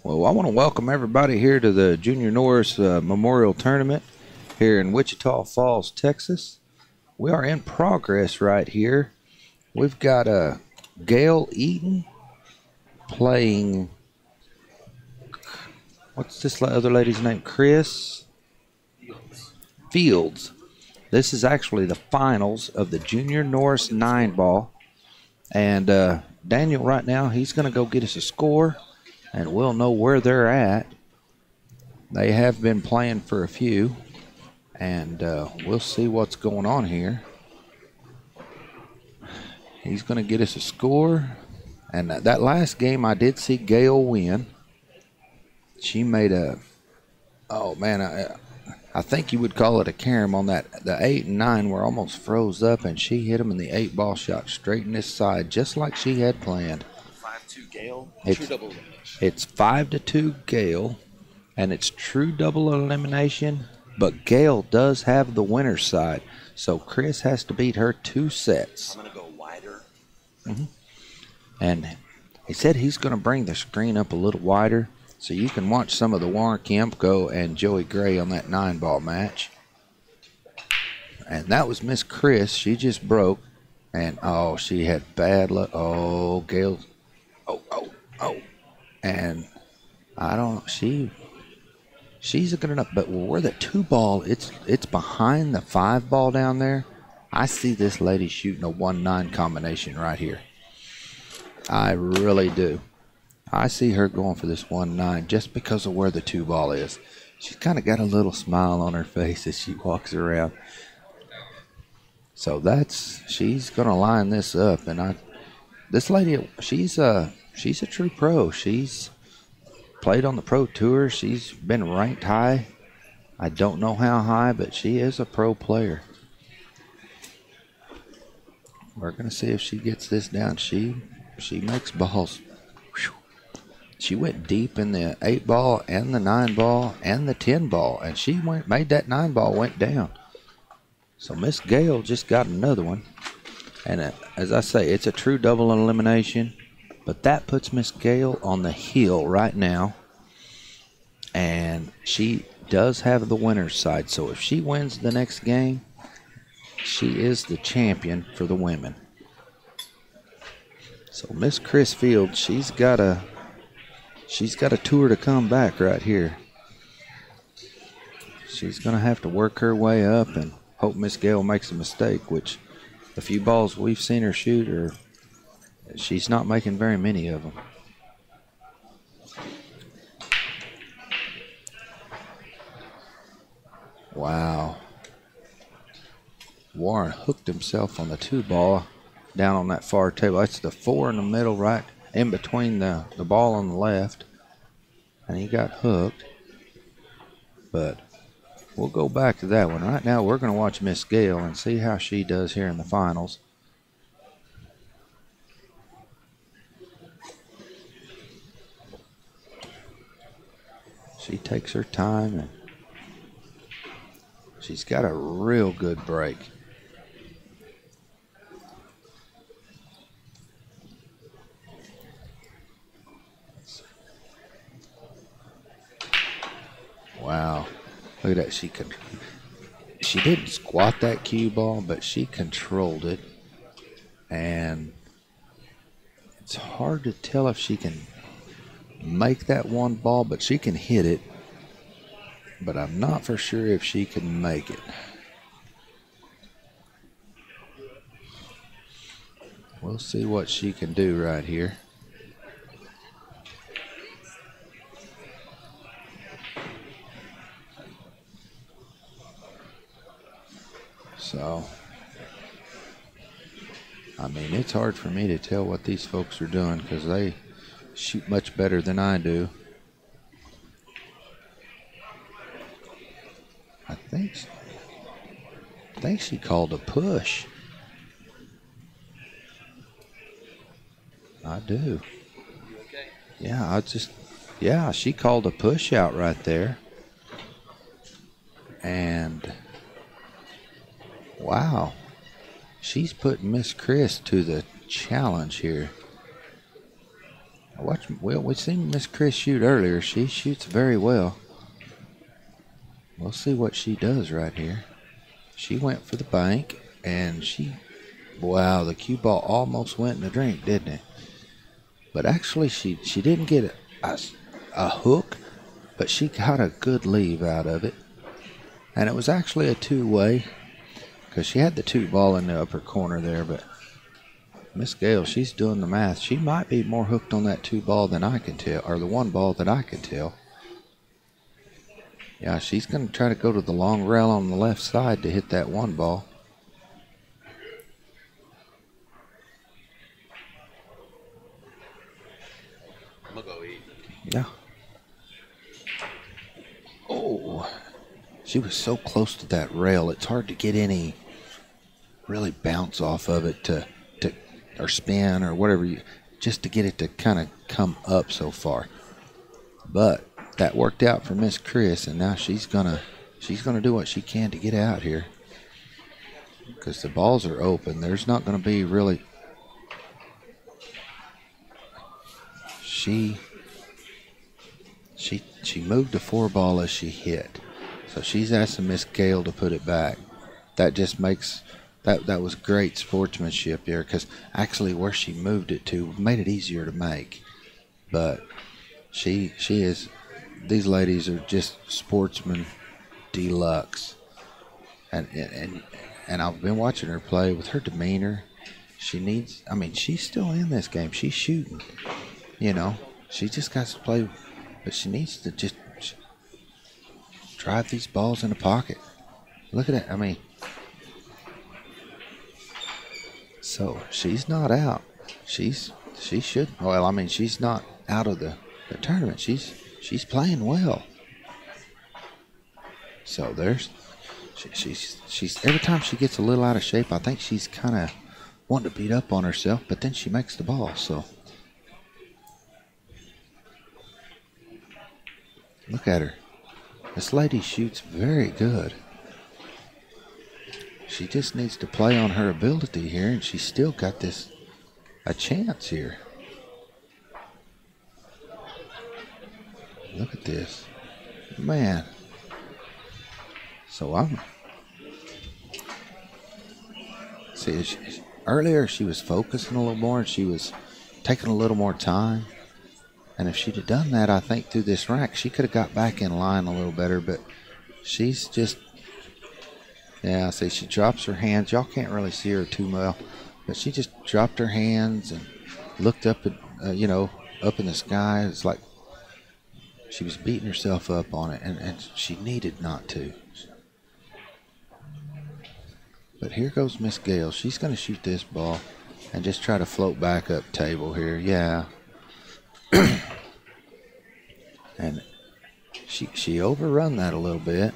Well, I want to welcome everybody here to the Junior Norris Memorial Tournament here in Wichita Falls, Texas. We are in progress right here. We've got Gail EATON playing, what's this other lady's name? Chris Fields. This is actually the finals of the Junior Norris 9-ball. And Daniel right now, he's going to go get us a score, and we'll know where they're at. They have been playing for a few, and we'll see what's going on here. He's going to get us a score. And that last game, I did see Gail win. She made a, oh man, I think you would call it a carom on that. The 8 and 9 were almost froze up, and she hit them in the 8-ball shot straight in this side, just like she had planned. 5-2 Gail, It's, true double elimination. It's 5-2 Gail, and it's true double elimination, but Gail does have the winner's side, so Chris has to beat her 2 sets. I'm going to go wider. And he said he's going to bring the screen up a little wider so you can watch some of the Warren Kiamco and Joey Gray on that 9-ball match. And that was Miss Chris. She just broke. And, oh, she had bad luck. Oh, Gail. Oh. And I don't, she's a good enough. But where the 2-ball, it's behind the 5-ball down there. I see this lady shooting a 1-9 combination right here. I really do. I see her going for this 1-9 just because of where the 2-ball is. She's kind of got a little smile on her face as she walks around. So she's going to line this up. And this lady, she's a true pro. She's played on the pro tour. She's been ranked high. I don't know how high, but she is a pro player. We're going to see if she gets this down. She makes balls. Whew. She went deep in the 8-ball and the 9-ball and the 10-ball, and she made that 9-ball went down. So Miss Gail just got another one. And as I say, it's a true double elimination, but that puts Miss Gail on the hill right now. And she does have the winner's side. So if she wins the next game, she is the champion for the women. So Miss Chris Fields, she's got a tour to come back right here. She's gonna have to work her way up and hope Miss Gail makes a mistake, which the few balls we've seen her shoot she's not making very many of them. Wow. Warren hooked himself on the 2-ball down on that far table. That's the 4 in the middle, right in between the ball on the left. And he got hooked. But we'll go back to that one. Right now we're going to watch Miss Gail and see how she does here in the finals. She takes her time, and she's got a real good break. Wow, look at that. She didn't squat that cue ball, but she controlled it. And it's hard to tell if she can make that 1 ball, but she can hit it. But I'm not for sure if she can make it. We'll see what she can do right here. So, I mean, it's hard for me to tell what these folks are doing because they shoot much better than I do. I think she called a push. I do. You okay? Yeah, she called a push out right there. And wow, she's putting Miss Chris to the challenge here. Well, we seen Miss Chris shoot earlier. She shoots very well. We'll see what she does right here. She went for the bank, and wow, the cue ball almost went in the drink, didn't it? But actually, she didn't get a hook, but she got a good leave out of it. And it was actually a two-way, because she had the two ball in the upper corner there, but Miss Gail, she's doing the math. She might be more hooked on that two ball than I can tell, or the one ball that I can tell. Yeah, she's going to try to go to the long rail on the left side to hit that one ball. I'm going to go eat. Yeah. Oh, she was so close to that rail. It's hard to get any really bounce off of it to or spin or whatever, just to get it to kind of come up so far. But that worked out for Miss Chris, and now she's gonna do what she can to get out here, because the balls are open. There's not gonna be really. She moved the four ball as she hit, so she's asking Miss Gail to put it back. That just makes that was great sportsmanship there, because actually where she moved it to made it easier to make. But she is. These ladies are just sportsmen deluxe, and I've been watching her play. With her demeanor, she's still in this game. She's shooting, she just got to play, but she needs to just drive these balls in the pocket. Look at that. So she's not out. She should. Well, she's not out of the tournament. She's playing well. So she's every time she gets a little out of shape, I think she's kind of wanting to beat up on herself, but then she makes the ball. So look at her. This lady shoots very good. She just needs to play on her ability here, and she's still got a chance here. Look at this, man. So earlier she was focusing a little more, and she was taking a little more time. And if she'd have done that, I think through this rack, she could have got back in line a little better. But she's just, yeah, see, she drops her hands. Y'all can't really see her too well, but she just dropped her hands and looked up at, up in the sky. It's like she was beating herself up on it, and she needed not to. But here goes Miss Gail. She's going to shoot this ball and just try to float back up table here. Yeah. And she overrun that a little bit.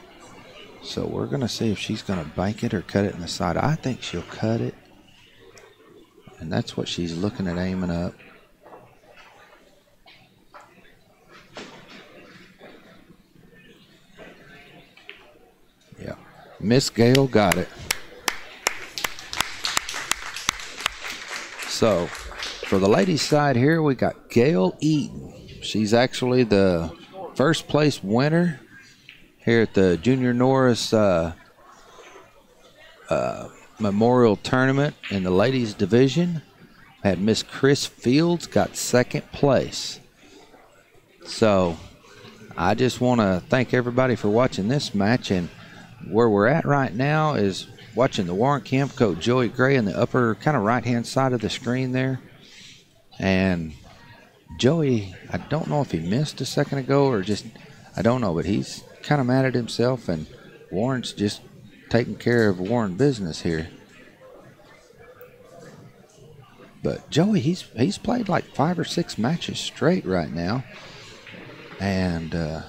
So we're going to see if she's going to bank it or cut it in the side. I think she'll cut it. And that's what she's looking at aiming up. Yeah. Miss Gail got it. So for the ladies' side here, we got Gail EATON. She's actually the first place winner here at the Junior Norris Memorial Tournament in the ladies division. Had Miss Chris Fields got second place. So I just want to thank everybody for watching this match, and where we're at right now is watching the Warren Kiamco Joey Gray in the upper kind of right hand side of the screen there. And Joey, I don't know if he missed a second ago or just, I don't know, but he's kind of mad at himself, and Warren's just taking care of Warren business here. But Joey, he's played like 5 or 6 matches straight right now, and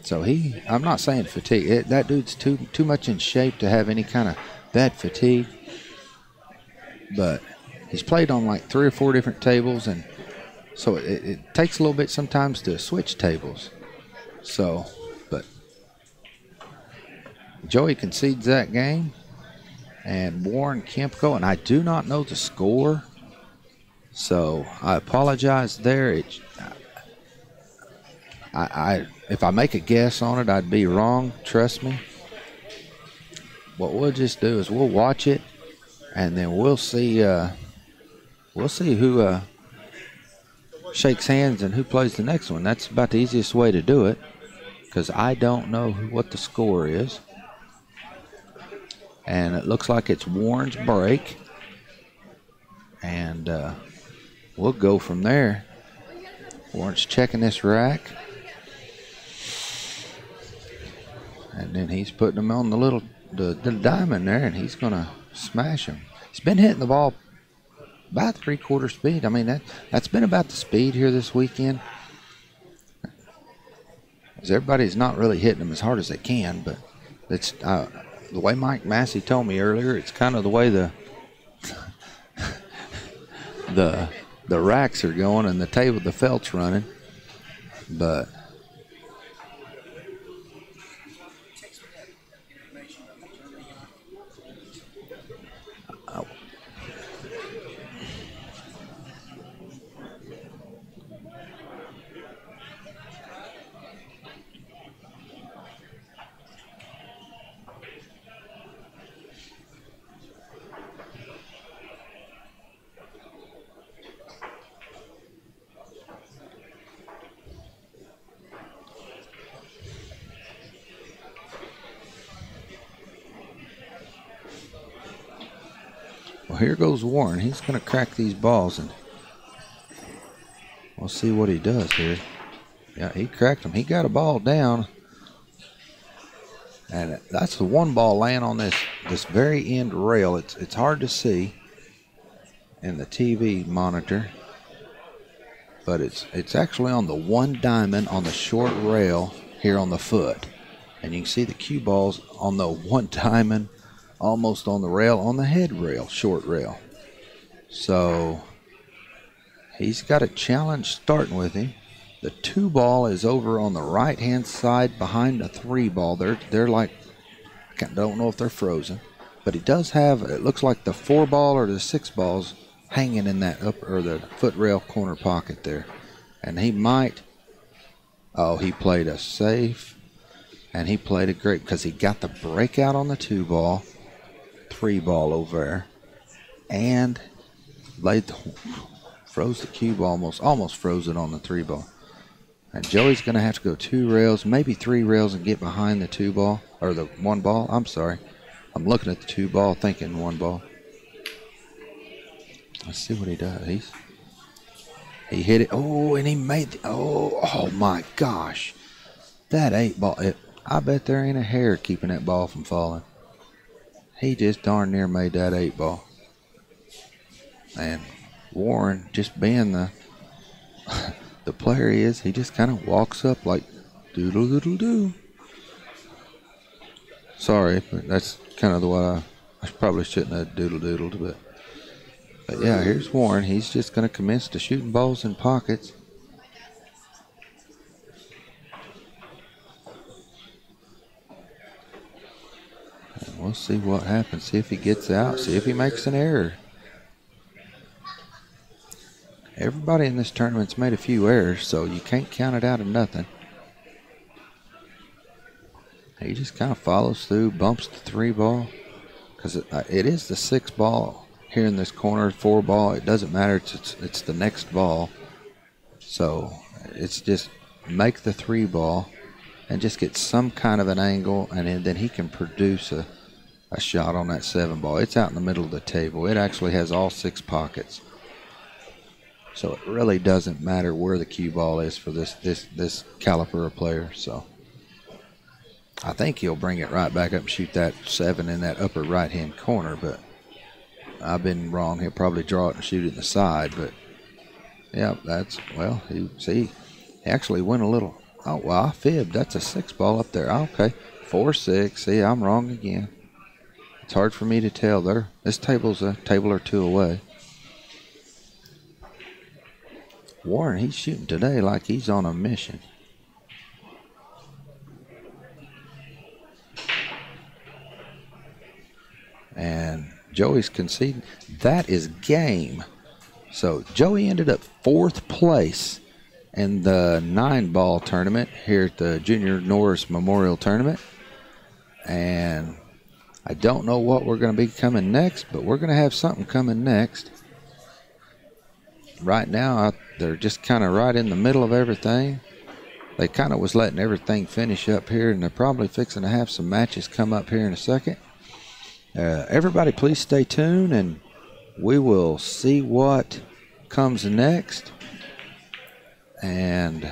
so I'm not saying fatigue. That dude's too much in shape to have any kind of bad fatigue, but he's played on like 3 or 4 different tables, and so it takes a little bit sometimes to switch tables. So, but Joey concedes that game, and Warren Kiamco, and I do not know the score, So I apologize there. If I make a guess on it, I'd be wrong. Trust me. What we'll just do is we'll watch it, and then we'll see who shakes hands and who plays the next one. That's about the easiest way to do it, because I don't know what the score is. And it looks like it's Warren's break. And we'll go from there. Warren's checking this rack. And then he's putting them on the diamond there, and he's going to smash them. He's been hitting the ball about 3/4 speed. I mean, that's been about the speed here this weekend. As everybody's not really hitting them as hard as they can, but it's the way Mike Massey told me earlier, it's kind of the way the racks are going and the felt's running. But well, here goes Warren. He's going to crack these balls, and we'll see what he does here. Yeah, he cracked them. He got a ball down, and that's the one ball laying on this very end rail. It's hard to see in the TV monitor, but it's actually on the one diamond on the short rail here on the foot, and you can see the cue balls on the one diamond almost on the rail, on the head rail, short rail. So he's got a challenge starting with him. The 2 ball is over on the right hand side behind the 3 ball. They're like, I don't know if they're frozen, but he does have, it looks like the 4 ball or the 6 balls hanging in that upper or the foot rail corner pocket there. And he might, he played a safe, and he played it great because he got the breakout on the 2 ball. 3 ball over there, and froze the cube almost froze it on the 3 ball. And Joey's going to have to go 2 rails, maybe 3 rails, and get behind the 2 ball or the 1 ball. I'm sorry, I'm looking at the 2 ball, thinking 1 ball. Let's see what he does. He hit it. Oh, and he made. Oh my gosh, that 8 ball. I bet there ain't a hair keeping that ball from falling. He just darn near made that 8 ball. And Warren, just being the player he is, he just kind of walks up like doodle-doodle-doo. Sorry, but that's kind of the way I probably shouldn't have doodle-doodled, but yeah, here's Warren. He's just going to commence to shooting balls in pockets. We'll see what happens. See if he gets out. See if he makes an error. Everybody in this tournament's made a few errors, so you can't count it out of nothing. He just kind of follows through, bumps the 3 ball. Because it is the 6 ball here in this corner, 4 ball. It doesn't matter. It's the next ball. So it's just make the 3 ball and just get some kind of an angle, and then he can produce a shot on that 7 ball. It's out in the middle of the table. It actually has all 6 pockets. So it really doesn't matter where the cue ball is for this caliper player. So I think he'll bring it right back up and shoot that 7 in that upper right-hand corner, but I've been wrong. He'll probably draw it and shoot it in the side, but yeah, he actually went a little. Oh, well, I fibbed. That's a 6 ball up there. Okay, 4-6. See, I'm wrong again. It's hard for me to tell. This table's a table or 2 away. Warren, he's shooting today like he's on a mission. And Joey's conceding. That is game. So Joey ended up 4th place in the 9-ball tournament here at the Junior Norris Memorial Tournament. And I don't know what we're going to be coming next, but we're going to have something coming next. Right now, they're just kind of right in the middle of everything. They kind of was letting everything finish up here, and they're probably fixing to have some matches come up here in a second. Everybody, please stay tuned, and we will see what comes next. And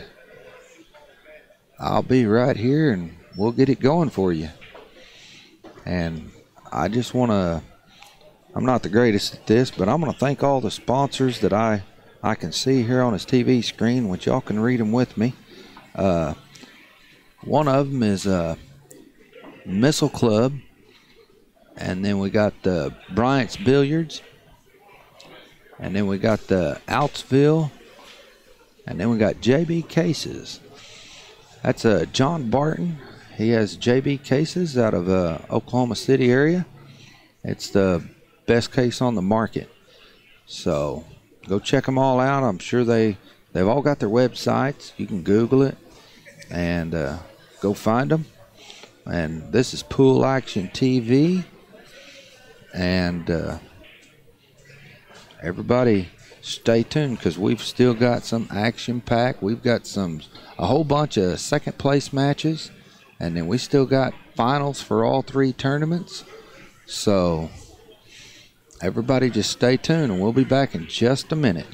I'll be right here, and we'll get it going for you. And I just want to, I'm not the greatest at this, but I'm going to thank all the sponsors that I can see here on his TV screen, which y'all can read them with me. One of them is Missile Club, and then we got the Bryant's Billiards, and then we got the Altsville, and then we got JB Cases. That's John Barton. He has JB Cases out of Oklahoma City area. It's the best case on the market. So go check them all out. I'm sure they've all got their websites. You can Google it and go find them. And this is Pool Action TV. And everybody stay tuned, because we've still got some action packed. We've got a whole bunch of second place matches, and then we still got finals for all 3 tournaments. So everybody just stay tuned, and we'll be back in just a minute.